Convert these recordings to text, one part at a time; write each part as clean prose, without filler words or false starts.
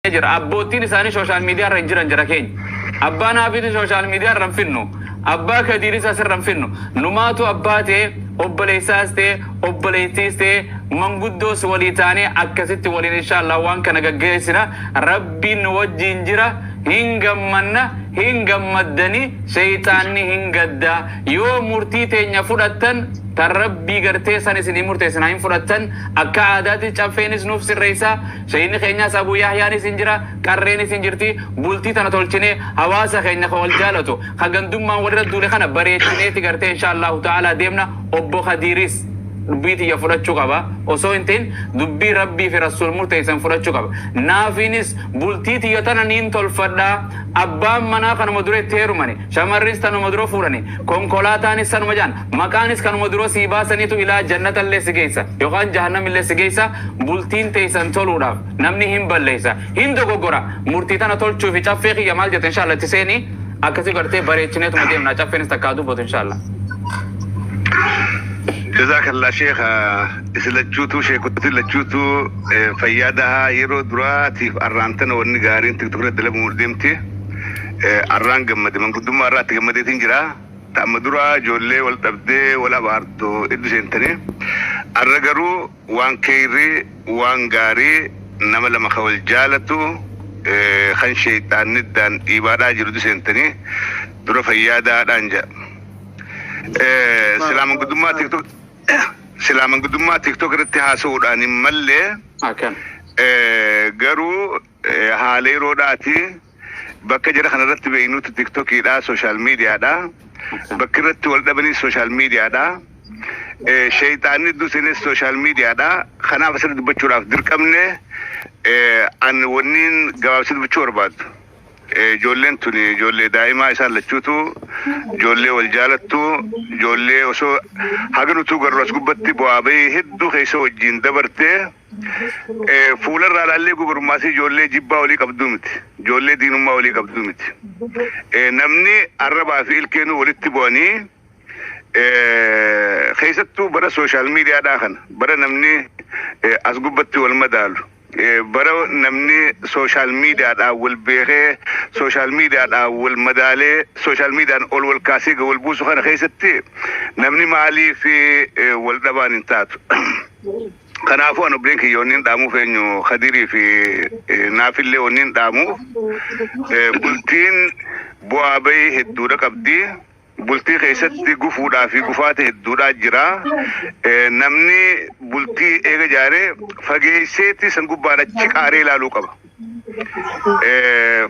جرا أبوتين إساني سوشيال ميديا رنجران جراكين أبانا بيتي سوشيال ميديا رنفنو أبا كديري ساسر رنفنو نماتو أباتي أبليساستي أبليتيستي منقدوس وليتاني أكسيتي ولين إن شاء الله وان كان جيسنا ربي نوجين جرا هنجمنا هنجمدني شيطاني هنجدا يوم مرتي نفرتن تربي قرتي سنسني مرتي سنايم فرتن أكا عاداتي تشافينس نفس الرئيسة شيني خينيا سابو يحياني سنجرا كاريني سنجرتي بولتي تنطولشني هواسا خينيا خوال جالتو خاقندوم ما ورد دولي خانا بريتشني تقرتي إن شاء الله تعالى ديمنا أبو خديريس دبيتي يفرتشو قبا وصو انتين دبي ربي في رسول مرتيسن فرتشو قبا نافينس بولتيتي يتنا نين تولفدا أبام منا كانوا مدرو تيرو ماني شمرينس كانوا مدرو فوراني كونكولاتانيس كانوا مجان مكانيس كانوا مدرو سيباسني تو إلى جنة اللي سجيسا يوكان جهنم اللي سجيسا بولتين تيسن تولوراف نمني هم بلليسا هم دوغو غورا مرتيتنا تولشو في تشافيخي يمال جت إن شاء الله تسيني أكسي قرتي بريتشني تو مديم ناتشافينس تكادو بوت إن شاء الله جزاك الله شيخ إسلجوتو شيخوتي لجوتو فيادها يرو دراتي أرانتن ونقارين تكتوكنا دلب مردمتي أران قمدي من قدوم مرات قمدي تنجرا تأمدرا جولي والتبدي ولا باردو إدو سنتني الرقرو وان كيري وان غاري نما لما خوال جالتو خان شيطان ندان إبادا جردو سنتني درو فيادا دانجا سلام قدوم تيك توك سلام قدوم تيك توك رتها سوداني ملة قرو حالي روداتي بكجر خنا رت بينو تيك توك دا سوشيال ميديا دا بكرت ولد بني سوشيال ميديا دا شيطان دو سين سوشيال ميديا دا خنا بس بچوراف دركمنه ان ونين غاوس بچور باد جولين توني جولي دائما يسال لچوتو جولي والجالتو جولي وسو هاغنو تو غرس غبتي بوابي هدو خيسو جين دبرته فولر على اللي غرماسي جولي جيبا ولي قبدومت جولي دينو ما ولي قبدومت نمني الربع في الكينو ولتبوني خيستو برا سوشيال ميديا داخن برا نمني اسغبتي والمدالو برا نمني سوشيال ميديا دا والبيخي سوشيال ميديا دا والمدالي سوشيال ميديا اول والكاسيق والبوسو خانا خيستي نمني مالي في والدبان انتاتو كنافو انو بلينك يونين دامو فينيو خديري في نافل لي ونين دامو بلتين بوابي هدودا قبدي بلتي خيستي غفودا في غفاته هدودا جرا نمني بلتي ايغا جاري فغيسيتي سنغبادا چيكاري لالو قبا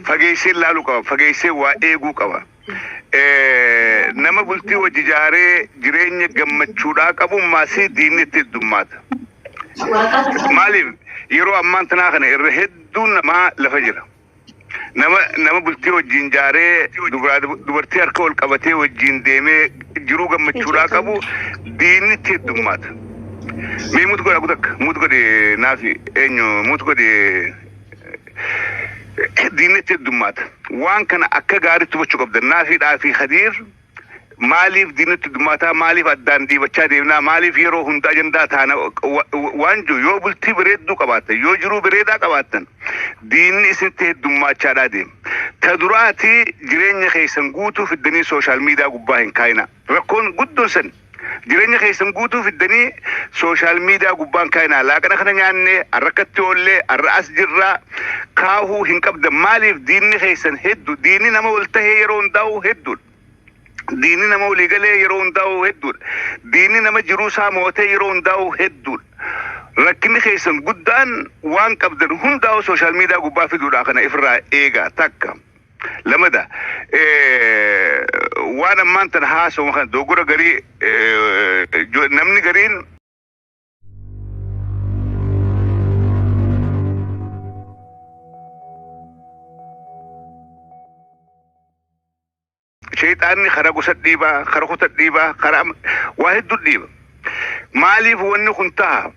فغيسي لالو قبا فغيسي وا ايغو قبا نما بلتي وججاري جريني غمچودا قبو ماسي دينتي دمات مالي يرو امان تناخنا الرهدون ما لفجر نما بلتي وجين جاري دبرتي اركول قبتي وجين ديمي جروغا مچورا قبو دين تي دمات مي موت غدا غدك موت غدي نافي انيو موت غدي دين تي دمات وان كان اكا غاري تبچو قبد نافي دافي خدير مالي في دينة دماتا مالي في الدان دي بچا دينا مالي في يرو هندا جندا تانا وانجو يو بلتي بريد دو قباتا يو جرو بريدا قباتا دين اسنته دماتا دا دي تدراتي جرين خيسن قوتو في الدني سوشيال ميديا قباهن كاينا ركون قدو سن جرين خيسن قوتو في الدني سوشيال ميديا قباهن كاينا لكن اخنا نعني الركت تولي الرأس جرا كاهو هنكب دمالي في دين خيسن هدو ديني نما ولتهي يرون داو هدو ديني نما وليغلي يرون داو هدول ديني نما جروسا موتي يرون داو هدول لكن خيسن قدان وان قبدن هن داو سوشيال ميديا قبا في دولا خنا افرا ايغا تاكا لما دا وانا مانتن هاسو مخان دوغورا غري نمني غرين شيطاني خرقو سديبا خرقو تديبا خرام واحد ديبا مالي فوني كنتها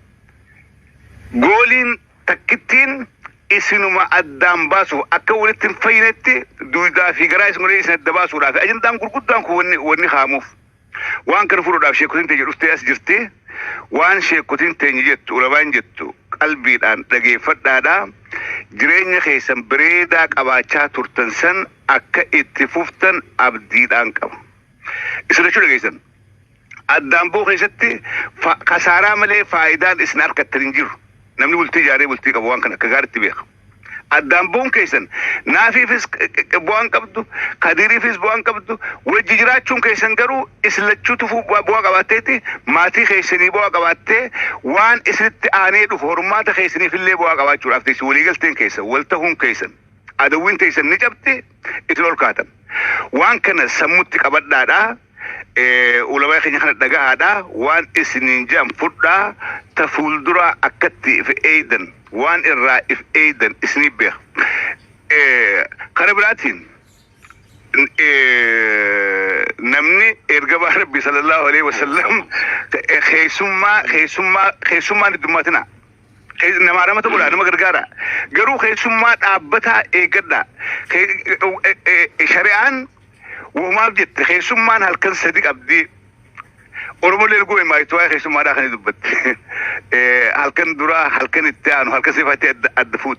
قولين تكتين اسنو ما ادام باسو اكولتين فينتي دودا في غرايس مري اسن دباسو لا اجن دام قدام كو وني خاموف وان كان فرو دا شيكوتين تجي استاس جرتي وان شيكوتين تنجت ولا بان جتو qalbiidhaan dhageeffadhaadha. Jireenya keessan bareedaa qabaachaa turtan san akka itti fuftan abdiidhaan qaba. Isin jechuu dhageessan. Addaan boo keessatti kasaaraa malee faayidaan isin harkattan hin jiru. Namni bultii ijaaree bultii qabu waan kana akka gaariitti beeka. Addaan boon keessan naafiifis bu'aan qabdu, Kadiiriifis bu'aan qabdu, wajji jiraachuun keessan garuu islachuutu bu'aa qabaatteeti, maatii keessanii bu'aa qabaattee waan isinitti aanee dhufu hormaata keessaniifillee bu'aa qabaachuudhaaf teessi waliigalteen keessan, wal ta'uun keessan, adawwiin teessan ni cabdi itti ol kaatan. Waan kana sammutti qabadhaadhaa. Ulamaa keenya kana dhagahaadhaa waan isiniin jedhan fudhaa ta fuuldura akkatti if eeydan waan irraa if eeydan isinii beeka. Kana biraatiin namni ergamaa Rabbi sallallahu alaihi wasallam keessummaan heddummatina. Nama ramata godhaa nama gargaara. Garuu keessummaa dhaabbataa eeggadhaa. Shari'aan وما بجد خيسومان هالكن صديق أبدي أرمل يلقوا ما يتوه خيسومان ده خني دبت هالكن درا هالكن التان هالكن صفات الدفوت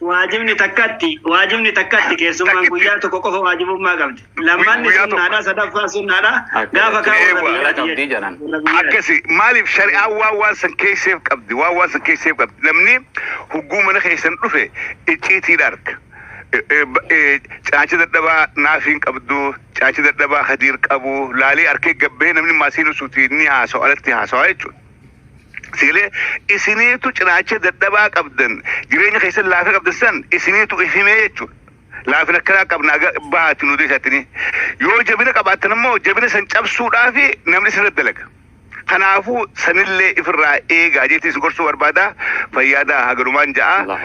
واجبني تكتي خيسومان قويا تكوكو واجب ما قبل لما نسون نادا صدق فاسون نادا دافع كاو أكسي مالي في شريعة واسن كيسيف قبدي واسن كيسيف قبدي لمني حكومة خيسن رفي إتشيتي دارك Caachi dadhabaa naafiin qabdu, caachi dadhabaa Kadiir qabu, laalee harkee gabbee namni maasiin usuutii ni haasa'u alatti haasa'aa jechuudha. Sigilee isiniitu cinaacha dadhabaa qabdan jireenya keessan laafee qabdan san isiniitu ifimee jechuudha. Laafina akkanaa qabnaa bahaatti nuti isaatini. Yoo jabina qabaattan immoo jabina san cabsuudhaafi namni sirriitti dalaga. Kanaafuu sanillee ifirraa eegaa jeetii isin gorsuu barbaada. Fayyaadhaa haa galumaan ja'a.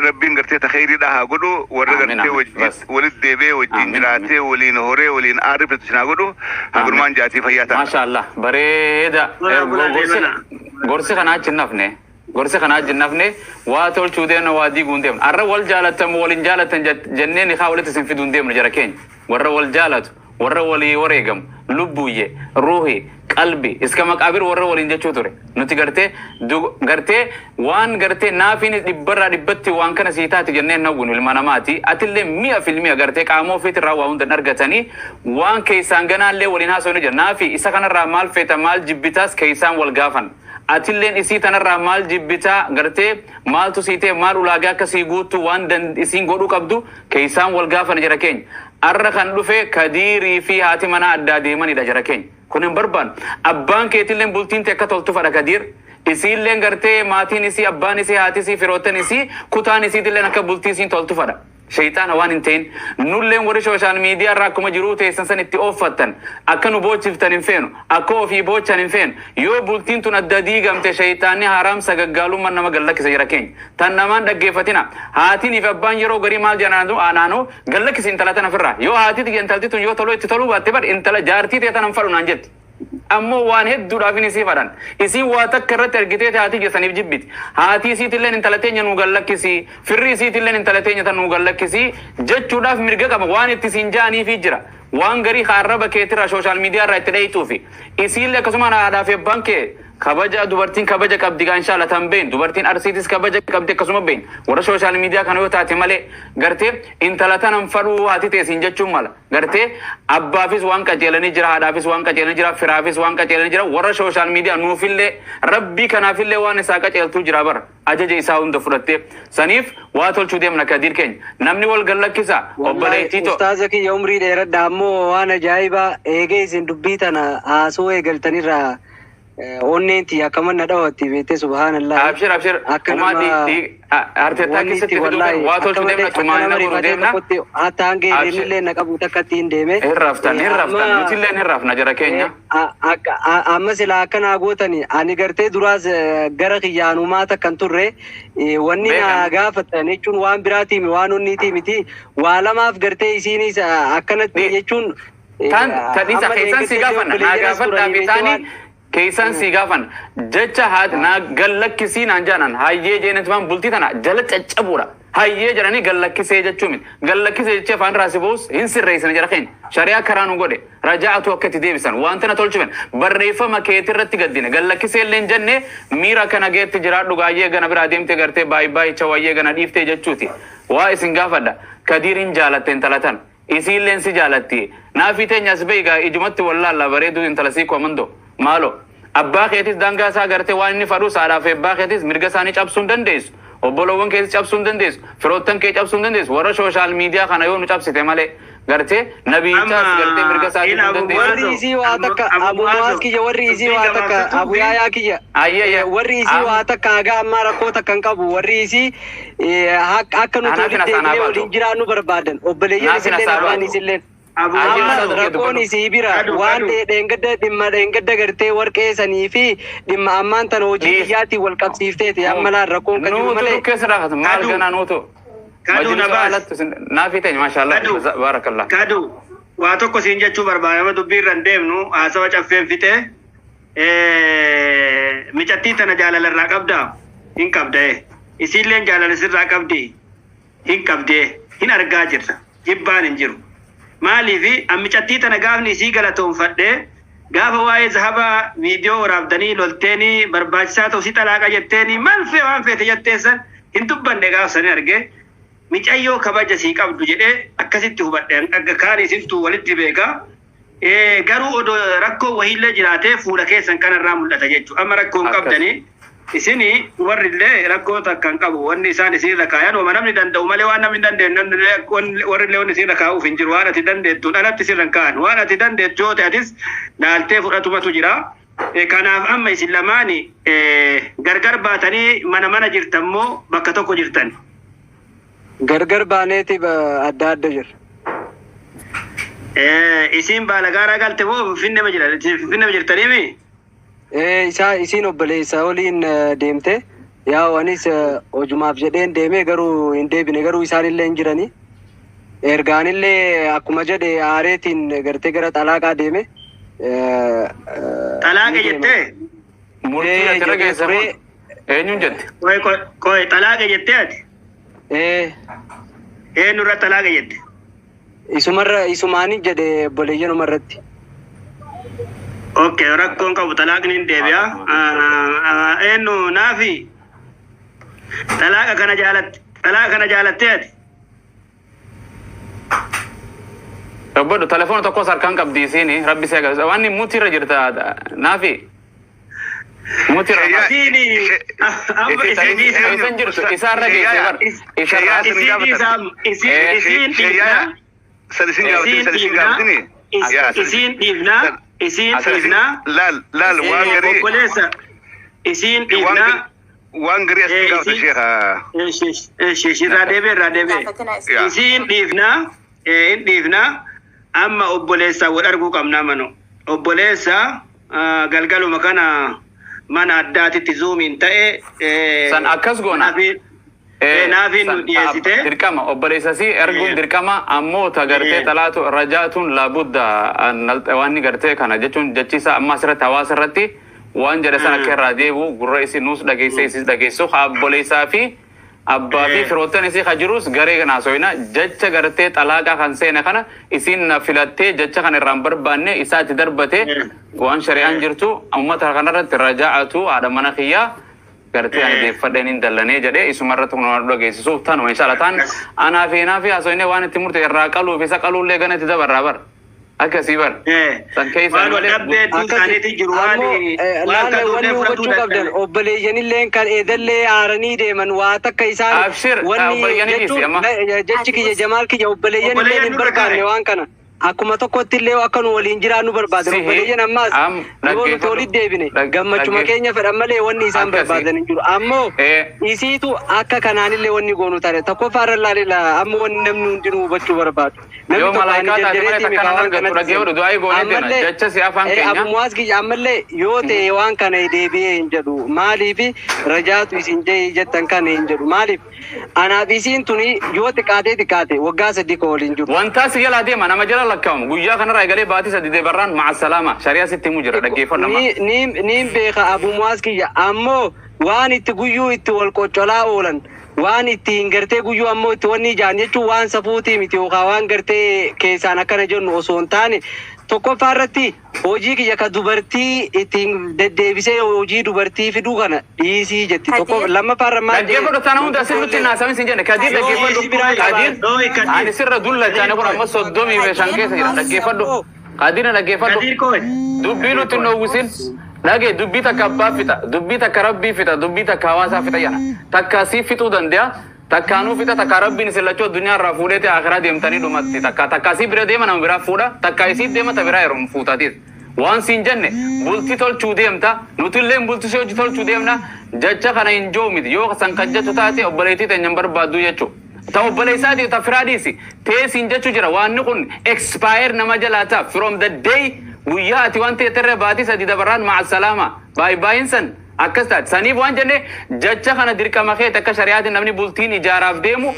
Rabbiin gartee takheeriidhaa haa godhu. Warra gartee walitti deebee wajjin jiraatee waliin horee waliin aarifatu sinaa godhu. Haa galumaan ja'atii fayyaa ta'a. Maashaallah bareeda. Gorsi kanaa achi nafne. Gorsi kanaa achi nafne waa tolchuu deemna waa diiguu deemna. Arra wal jaalatan waliin jaalatan jenneen ihaa walitti isin fiduu deemna jara keenya. Warra wal jaalatu. Warra walii wareegam lubbuuyye ruuhi qalbi iska maqaabir warra waliin jechuu ture nuti gartee waan gartee naafiin dhibbarraa dhibbatti waan kana siitaati jenneen nawwun ilma namaati atillee 100% gartee qaamoo feetirraa waa hundan argatanii waan keessaan ganaallee waliin haasawni jira naafi isa kanarraa maal feeta maal jibbitaas keessaan wal gaafan atilleen isii tanarraa maal jibbitaa gartee maaltu siitee maal ulaagaa akkasii guuttu waan isiin godhuu qabdu keessaan wal gaafan jira keenya arra kan dhufe Kadiirii fi haati mana addaa deemanidha jara keenya. Kun hin barbaannu. Abbaan keetilleen bultiin akka toltu fadha Kadiir. Isiilleen gartee maatiin isii abbaan isii haati isii firootan isii kutaan isiitilleen akka bultii isiin toltu fadha. Shayxaana waan hin ta'in nulleen warri sooshaal miidiyaa irraa akkuma jiruu teessan san itti ooffattan akka nu boochiftan hin feenu akka ofii boochan hin feenu yoo bultiin tun adda diigamte shayxaanni haraamsa gaggaalummaan nama gallakkisa jira keenya tan namaan dhaggeeffatina haatiin if abbaan yeroo garii maal jedhanaatu aanaanoo gallakkisi intala tan ofirraa yoo haatiiti intalti tun yoo toluu itti toluu baatte bar intala jaartii ta'e tan fadhu naan jetti. Ammoo waan hedduudhaaf isii fadhan isii waa takka irratti argitee haati geessaniif jibbiti haati isiitilleen intala teenya nuu gallakkisi firri isiitilleen intala teenya tan nuu gallakkisi jechuudhaaf mirga qaba waan itti siin jaaniifi jira waan garii haarraba keetirraa sooshaal miidiyaa irraa itti dhayituufi isiillee akkasuma haadhaaf ebbaan kee kabaja dubartiin kabaja qabdi inshallah tan been dubartiin arsiitis kabaja qabdi akkasuma been warra sooshaal miidiyaa kana yoo taate malee gartee intala tanan fadhuu haati teessin jechuun mala gartee abbaafis waan qajeelanii jira haadhaafis waan qajeelanii jira firaafis waan qajeelanii jira warra sooshaal miidiyaa nuufillee rabbii kanaafillee waan isaa qajeeltuu jira bara ajaja isaa hunda fudhattee saniif waa tolchuu deemna Kadiir keenya namni wal gallakkisa obboleettii to ustaaza kiyya umrii dheeradha ammoo waan ajaa'ibaa eegee isin dubbii tana haasoo eegaltanirraa onnenti akamanna dhawatti beete subhanallah abshir kumati arteta kisati wato tudemna tumana buru demna hatta angeelille naqabu takkatti indeme hirraftan nutilleen hirrafna jara keenya amma sila kana gootani ani gartee duraas gara khiyaanumaa takkan turre wanni na gaafatan jechuun waan biraati waan onniti miti waa lamaaf gartee isiinis akkanatti jechuun tan tadisa keessan si gaafanna na gaafadha bitani كيسان سيغافن جچا هاد نا غلكسين انجانن هايي جينتمان بولتيتنا جلت اچبورا هايي جراني غلكسي جچومن غلكسي جچ فان راسبوس انسر رئيسن جرخين شريعه كرانو غودي رجعت وقت ديبسن وانتنا تولچبن بريفه مكيترت گدين غلكسي لنجن ميرا كنا گيت جرا دغايه گنا براديم ته گرته باي باي چوايه گنا ديفته جچوتي وا اسنغافدا كديرين جالتن تلاتن इसी लेंस जालती ना फिटे नस्बेगा इजमत वल्ला ला बरेदु इंतलसी कोमंदो मालो अब्बा खेतिस दंगा सा करते वानी फरू सारा फे अब्बा खेतिस मिर्गसानी चपसुन दंदेस ओबलोवन के चपसुन दंदेस फ्रोतन के चपसुन दंदेस वर सोशल मीडिया खाना यो चपसिते माले करते नबी चास करते मिर्गसानी दंदेस वर्रीसी वातक अबू नवाज की वर्रीसी वातक अबू याया की आये वर्रीसी वातक आगा हमारा को तक कंका वर्रीसी हक अकनु तो देने लिंजरानु बर्बादन ओबलेयन सिले rakkoon isii bira waan dheengadda dhimma dheengadda gartee warqee sanii fi dhimma ammaan tan hojii biyyaatti wal qabsiifteeti ammalaan rakkoon kan jiru malee. Keessa raafatu maal ganaa nuutu. Kaduu na baas. Naafi ta'e maashaallah baarakallah. Kaduu waa tokko siin jechuu barbaadama dubbii irra hin deemnu haasawa caffeen fixee micattii tana jaalala irraa qabdaa hin qabdee isiilleen jaalala sirraa qabdi hin qabdee hin argaa jirta jibbaan hin jiru. maaliifi ammicattii tana gaafni isii galatoonfadhe gaafa waa'ee zahaba viidiyoo waraabdanii lolteenii barbaachisaa ta'u si xalaaqa jetteeni maal fee waan feete jetteessan hin dubbanne gaafsanii arge micayyoo kabaja sii qabdu jedhee akkasitti hubadhe akka kaan isintu walitti beeka garuu odoo rakkoo wahiillee jiraatee fuula keessan kanarraa mul'ata jechuudha amma rakkoon qabdanii isini warrillee rakkoo takkan qabu wanni isaan isinirra kaayan wama namni danda'u malee waan namni dandeenyu warrillee wanni isinirra kaa'uuf hin jiru waan ati dandeettuun alatti sirra ka'an waan ati dandeettu yoo ta'e atis laaltee fudhatumatu jira kanaaf amma isin lamaani gargar baatanii mana jirtammoo bakka tokko jirtan gargar baaneeti adda adda jira isin baalagaaraa galte moo finne jirtaniimi isiin obboleessa waliin deemte yaa anis hojumaaf jedheen deeme garuu hin deebine garuu isaanillee hin jirani ergaanillee akkuma jedhe aareetiin gartee gara xalaaqaa deeme xalaaqa jettee murtii asirra geessa eenyuun jette koy xalaaqa jettee ati eenyurra xalaaqa jette isumaanii jedhe obboleeyyanuma irratti Okay, rakkoon qabu talaaqni hin deebi'a. Eenyu naafi talaaqa kana jaalattee ati. Obbodo telefoona tokkos harkaan qabdi isiini rabbi see agarsiisa waan mutii irra jirta naafi. Mutii irra isiini isin jirtu isaarra geesse bar isarraa isiin dhiifna isin dhiifna laal waan garii obboleessa isin dhiifna waan garii asii gaafata sheekha irraa deebi'e isin dhiifna amma obboleessa wal arguu qabnaa mano obboleessa galgaluma kana mana addaatitti zuumiin ta'e san akkas goona naafin nu dhiyeessite dirqama obboleessasi erguun dirqama ammoo tagartee talaatu rajaatuun laabudda waan gartee kana jechuun jechiisa amma asirratti hawaasa irratti waan jedhe sana akka irraa deebi'u gurra isin nuus dhageessee isis dhageessu obboleessaa fi abbaa fi firoottan isii kajirus garee kanaa so'ina jecha gartee xalaaqaa kan seene kana isin filattee jecha kana irraan barbaanne isaatti darbate waan shari'aan jirtu ummata kanarratti rajaa'atu haadha mana kiyyaa gartee ani deeffadheen hin dallanee jedhee isumarratti kun waan dhageessisuuf tanuma inshallah tan anaa fi hasoine waan itti murte irraa qaluuf isa qaluullee gana itti dabarraa bar akkasii bar san keessa waan dhabdee duukaaniitti jiru waan wanni hubachuu qabdan obboleeyyanilleen kan eedallee aaranii deeman waa takka isaan wanni jechi kiyya jamaal kiyya obboleeyyanilleen hin barbaanne waan kana akkuma tokkotti illee akka nu waliin jiraannu barbaadan obboleeyyan ammaas yoo nuti walitti deebine gammachuma keenya fedhan malee wanni isaan barbaadan hin jiru ammoo isiitu akka kanaanillee wanni goonu taate tokkoffaarra laalila ammoo wanni namni hundinuu hubachuu barbaadu yoo malaayikaa taate malee takkaan argattu dhageewwadhu du'aa goonee deena jecha si afaan keenya abumuwaas kiyya ammallee yoo ta'e waan kana deebi'ee hin jedhu maaliif rajaatu isin jettan kana hin jedhu maaliif anaaf isiin tuni yoo xiqqaate waggaa 3 ka waliin jiru wantaa si jalaa deema nama jala الله كم قويا كان رايقلي باتي سديد بران مع السلامة شريعة ستي مجرد كيف لما نيم بيخا أبو مواسكي أمو وان اتقويو اتوالقوشلا أولا وان اتنغرتي قويو أمو اتواني جانيچو وان سفوتي متوقع وان غرتي كيسانا كان جون وصون تاني توكو فارتي hojii kiyya ka dubartii ittiin deddeebisee hojii dubartii fiduu kana dhiisii jetti tokko lama farramaa dhaggeeffadhu tana hunda asirratti naasamin sin jenne kadir dhaggeeffadhu ani sirra dulla taane kun amma soddomii meeshaan keessa jira dhaggeeffadhu kadirna dhaggeeffadhu dubbii nutti hin dhowwisin dhage dubbii takka abbaa fixa dubbii takka rabbii fixa dubbii takka hawaasaa fixa jana takka sii fixuu danda'a takkaanuu fixa takka rabbiin isin addunyaa irraa fuudheeti akhiraa deemtanii dhumatti takka sii bira deema nama biraa fuudha takka isii deema ta biraa yeroo fuutaatiis waan siin jenne bultii tolchuu deemta nutillee bultii si hojii tolchuu deemna jecha kana hin joomiti yoo san kan jettu taate obboleettii teenyan barbaaddu jechuu ta obboleessaati ta firaadhiisi teesiin jechuu jira waanni kun expire nama jalaata from the day guyyaa ati waan teeterre baatii sadii dabarraan maca salaama baay'een san akkas taate saniif waan jenne jecha kana dirqama kee takka shari'aatiin namni bultiin ijaaraaf deemu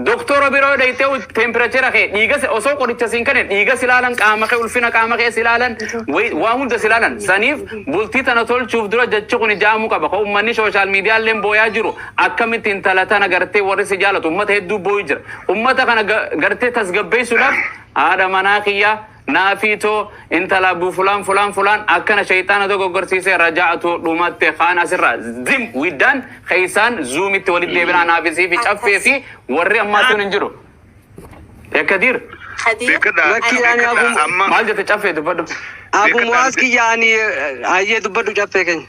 doktora biroo dhayitee tempereechera kee dhiiga osoo qoricha siin kenne dhiiga silaalan qaama kee ulfina qaama kee silaalan waa hunda silaalan saniif bultii tana tolchuuf dura jechi kun ijaamuu qaba ka ummanni sooshaal miidiyaalleen booyaa jiru akkamitti intala tana gartee warri si jaalatu ummata hedduu booyu jira ummata kana gartee tasgabbeessuudhaaf haadha manaa kiyyaa نافيتو انت لابو فلان فلان فلان اكنا شيطان دو غورسيسه رجعتو دومات خان اسرا زم ويدان خيسان زومت ولد بنا نافسي في شفي في وري اماتون انجرو يا كدير لكي يعني ابو ما جت شفي دبدو ابو مواسكي يعني اي دبدو شفي كن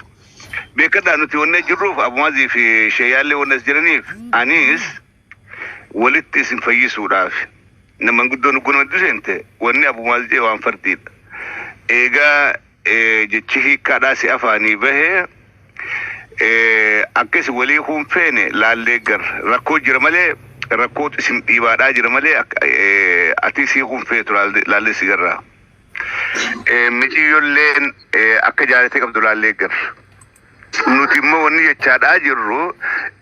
بكدا نتي وني جروف ابو مازي في شيالي ونس جرنيف انيس ولدت اسم فيسو داف نما نقدون نكون مدرسنت وني ابو مالجي وان فرديد ايغا جتشي كداسي افاني به اكس ولي هم فين لا ليغر ركو جرمله ركو اسم ديبادا جرمله اتيسي هم فيتو لا لسيغرا ميجي يولين اكجارتي عبد الله ليغر nuti immoo wanni jechaadhaa jirru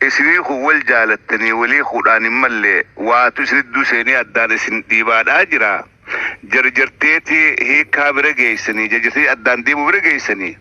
isinii kun wal jaalattanii walii hudhaan malee waatu isinidduu seenii addaan isin dhiibaadhaa jira jarjarteeti hiikaa bira geessanii jarjarteeti addaan deemuu bira geessanii